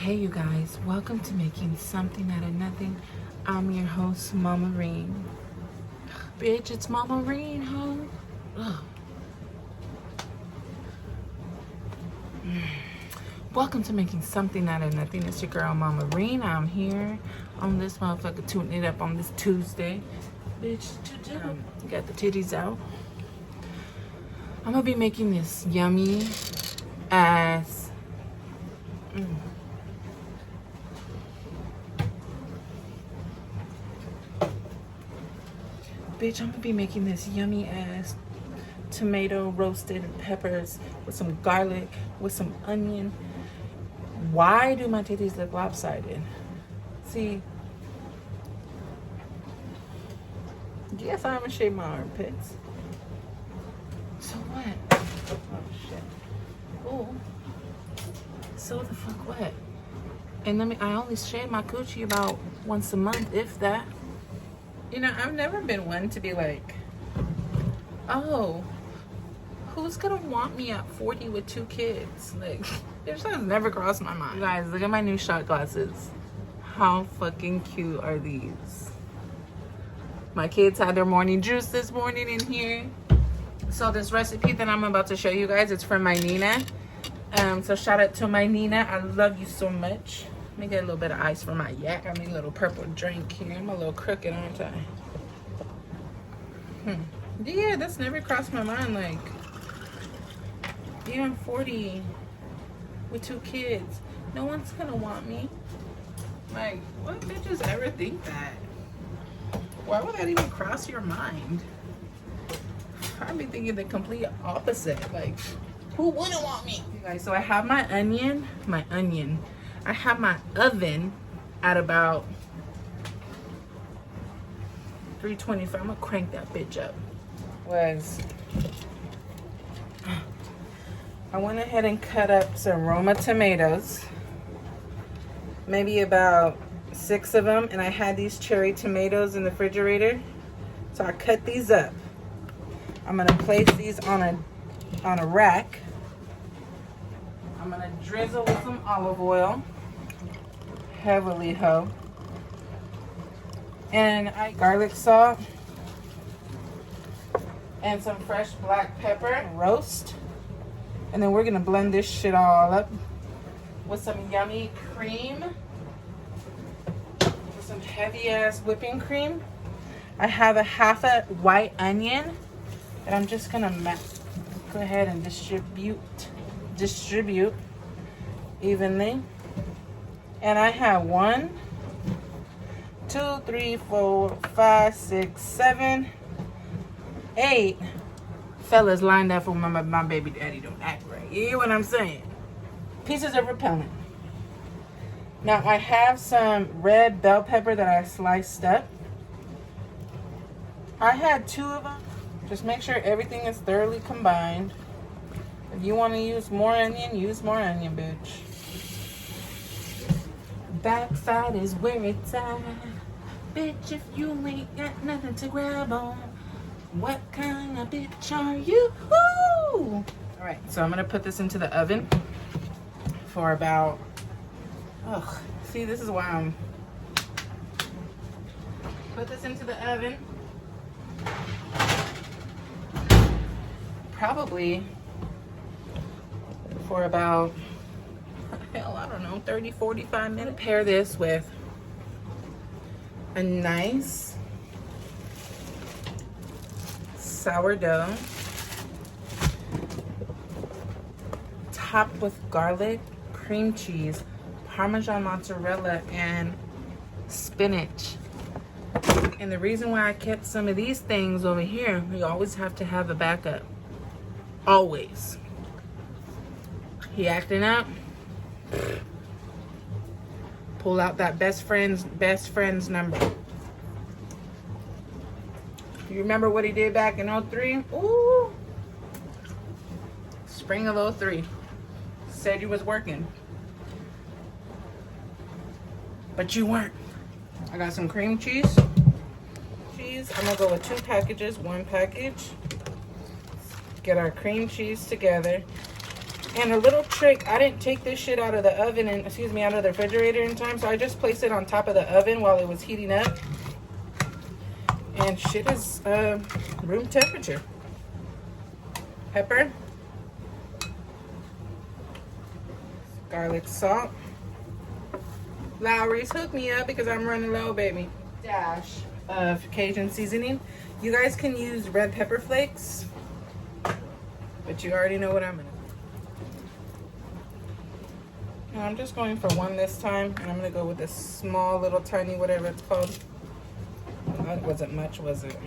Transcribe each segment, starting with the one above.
Hey you guys, welcome to Making Something Out of Nothing. I'm your host, Mama Reen. Bitch, it's Mama Reen, ho. Ugh. Welcome to Making Something Out of Nothing. It's your girl, Mama Reen. I'm here on this motherfucker, tuning it up on this Tuesday. Bitch, got the titties out. I'm gonna be making this yummy ass Bitch, I'm gonna be making this yummy ass tomato roasted peppers with some garlic, with some onion. Why do my titties look lopsided? See, yes, I'm gonna shave my armpits. So what? Oh shit. Oh. So the fuck what? And I only shave my coochie about once a month, if that. You know, I've never been one to be like, oh, who's gonna want me at 40 with 2 kids? Like, this has never crossed my mind. You guys, look at my new shot glasses. How fucking cute are these? My kids had their morning juice this morning in here. So this recipe that I'm about to show you guys, it's from my Nina. So shout out to my Nina. I love you so much. Let me get a little bit of ice for my yak. Got me a little purple drink here. I'm a little crooked, aren't I? Yeah, that's never crossed my mind. Like, yeah, I'm 40 with 2 kids. No one's gonna want me. Like, what bitches ever think that? Why would that even cross your mind? I'd be thinking the complete opposite. Like, who wouldn't want me? You guys, so I have my onion. I have my oven at about 325. I'm gonna crank that bitch up. I went ahead and cut up some Roma tomatoes, maybe about 6 of them, and I had these cherry tomatoes in the refrigerator, so I cut these up. I'm gonna place these on a rack. I'm gonna drizzle with some olive oil, heavily ho, and garlic salt and some fresh black pepper. Roast, and then we're gonna blend this shit all up with some yummy cream, with some heavy ass whipping cream. I have a half a white onion that I'm just gonna go ahead and distribute evenly. And I have 1, 2, 3, 4, 5, 6, 7, 8 fellas lined up for my baby daddy don't act right. You hear what I'm saying? Pieces of repellent. Now I have some red bell pepper that I sliced up. I had 2 of them. Just make sure everything is thoroughly combined. If you want to use more onion, use more onion, bitch. Backside is where it's at. Bitch, if you ain't got nothing to grab on, what kind of bitch are you? Woo! Alright, so I'm going to put this into the oven for about... see, this is why I'm... Put this into the oven. Probably for about, hell, I don't know, 30, 45 minutes. Pair this with a nice sourdough topped with garlic, cream cheese, Parmesan mozzarella, and spinach. And the reason why I kept some of these things over here, you always have to have a backup. Always. He acting up? Pull out that best friend's number. You remember what he did back in 03? Ooh. Spring of 03. Said you was working. But you weren't. I got some cream cheese. I'm gonna go with 2 packages, 1 package. Get our cream cheese together. And a little trick, I didn't take this shit out of the oven and, excuse me, out of the refrigerator in time, so I just placed it on top of the oven while it was heating up. And shit is room temperature. Pepper. Garlic salt. Lowry's, hook me up because I'm running low, baby. Dash of Cajun seasoning. You guys can use red pepper flakes, but you already know what I'm gonna do. And I'm just going for one this time, and I'm gonna go with this small little tiny whatever it's called. That wasn't much, was it?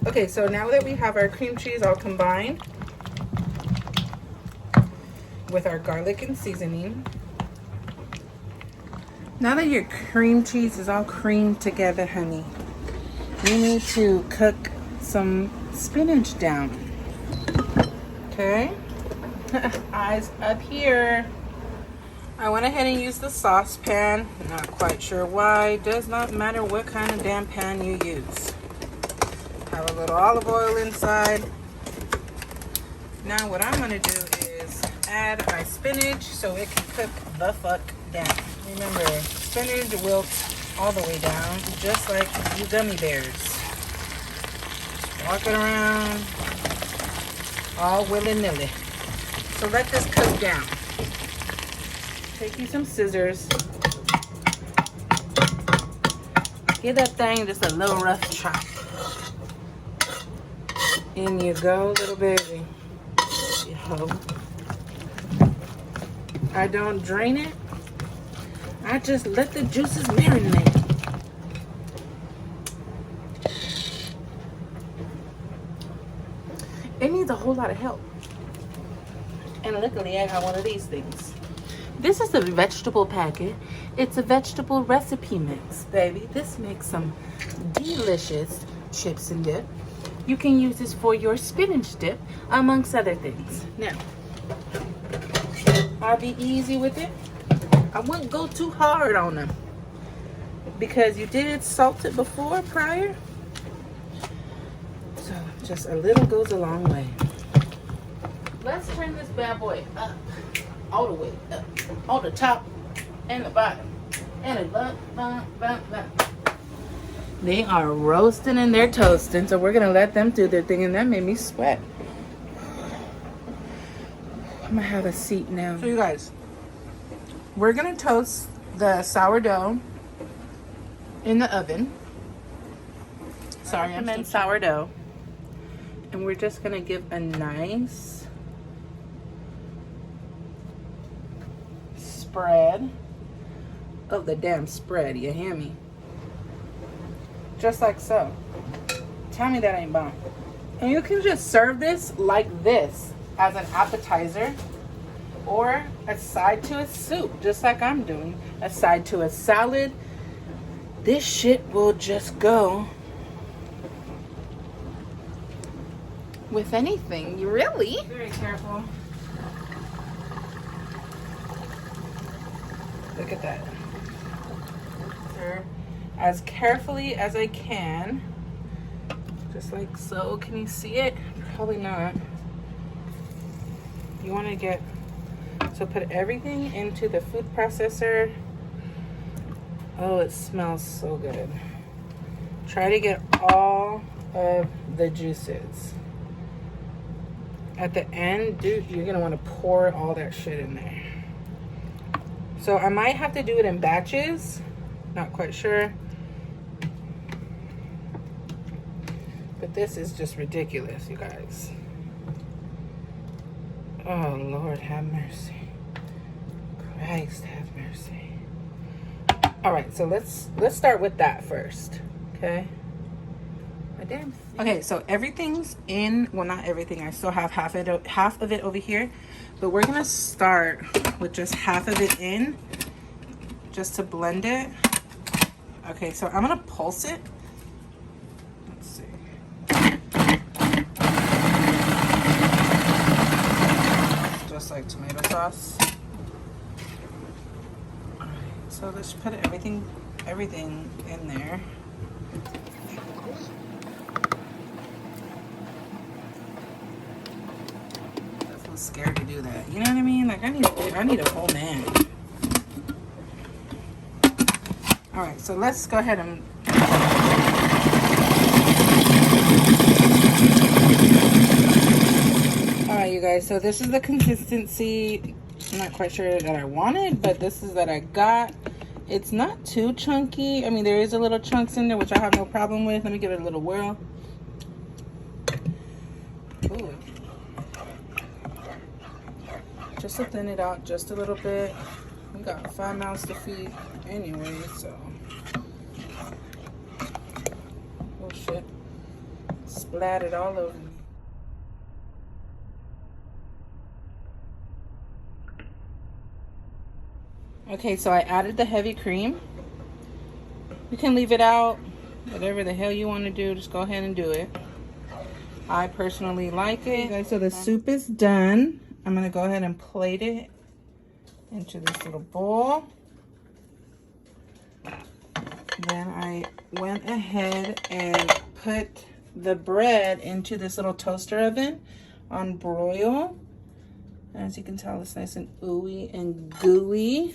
Okay, so now that we have our cream cheese all combined with our garlic and seasoning, now that your cream cheese is all creamed together, honey, you need to cook some spinach down. Okay? Eyes up here. I went ahead and used the saucepan. Not quite sure why. Does not matter what kind of damn pan you use. Have a little olive oil inside. Now what I'm gonna do is add my spinach so it can cook the fuck down. Remember, spinach wilts all the way down, just like you gummy bears. Walking around all willy-nilly. So let this cook down. Take you some scissors. Give that thing just a little rough chop. In you go, little baby. Yo. I don't drain it. I just let the juices marinate. It needs a whole lot of help. And luckily I got one of these things. This is a vegetable packet. It's a vegetable recipe mix, baby. This makes some delicious chips and dip. You can use this for your spinach dip, amongst other things. Now, I'll be easy with it. I wouldn't go too hard on them because you did salt it before prior. So just a little goes a long way. Let's turn this bad boy up. All the way up, on the top and the bottom, and it bump. They are roasting and they're toasting, so we're gonna let them do their thing, and that made me sweat. I'm gonna have a seat now. So you guys, we're gonna toast the sourdough in the oven. Sorry, I'm in sourdough, and we're just gonna give a nice spread of the damn spread, you hear me? Just like so. Tell me that ain't bomb. And you can just serve this like this as an appetizer or a side to a soup, just like I'm doing. A side to a salad. This shit will just go with anything, you really. Very careful. Look at that. Stir as carefully as I can. Just like so. Can you see it? Probably not. You want to get, so put everything into the food processor. Oh, it smells so good. Try to get all of the juices. At the end, dude, you're going to want to pour all that shit in there. So I might have to do it in batches. Not quite sure. But this is just ridiculous, you guys. Oh, Lord, have mercy. Christ, have mercy. All right, so let's start with that first, okay? My damn thing. Okay, so everything's in. Well, not everything. I still have half of it over here. But we're gonna start with just half of it in, just to blend it. Okay, so I'm gonna pulse it. Let's see. Just like tomato sauce. All right, so let's put everything in there. I feel scared to do that. like, I need a whole man. All right, so let's go ahead and. All right, you guys. So this is the consistency. I'm not quite sure that I wanted, but this is that I got. It's not too chunky. I mean, there is a little chunks in there, which I have no problem with. Let me give it a little whirl. Ooh. Just to thin it out just a little bit. We got 5 mouths to feed anyway, so. Oh shit. Splattered all over me. Okay, so I added the heavy cream. You can leave it out, whatever the hell you want to do, just go ahead and do it. I personally like it. Okay, so the soup is done. I'm gonna go ahead and plate it into this little bowl. Then I went ahead and put the bread into this little toaster oven on broil. As you can tell, it's nice and ooey and gooey.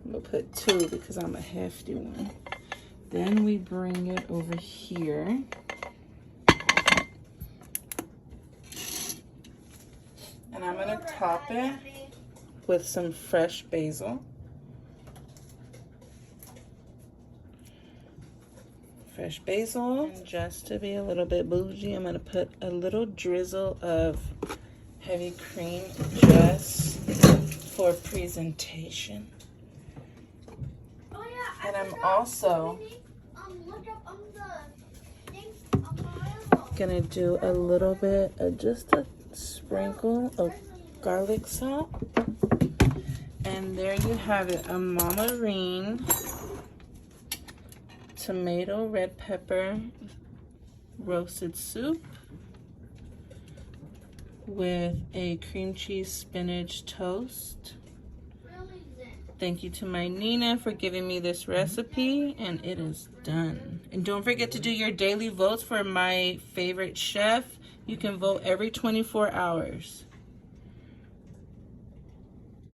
I'm gonna put 2 because I'm a hefty one. Then we bring it over here. And I'm gonna top it with some fresh basil. Fresh basil. And just to be a little bit bougie, I'm gonna put a little drizzle of heavy cream just for presentation. And I'm also gonna do a little bit of just a sprinkle of garlic salt. And there you have it, a marinated tomato red pepper roasted soup with a cream cheese spinach toast. Thank you to my Nina for giving me this recipe, and it is done. And don't forget to do your daily votes for my favorite chef. You can vote every 24 hours.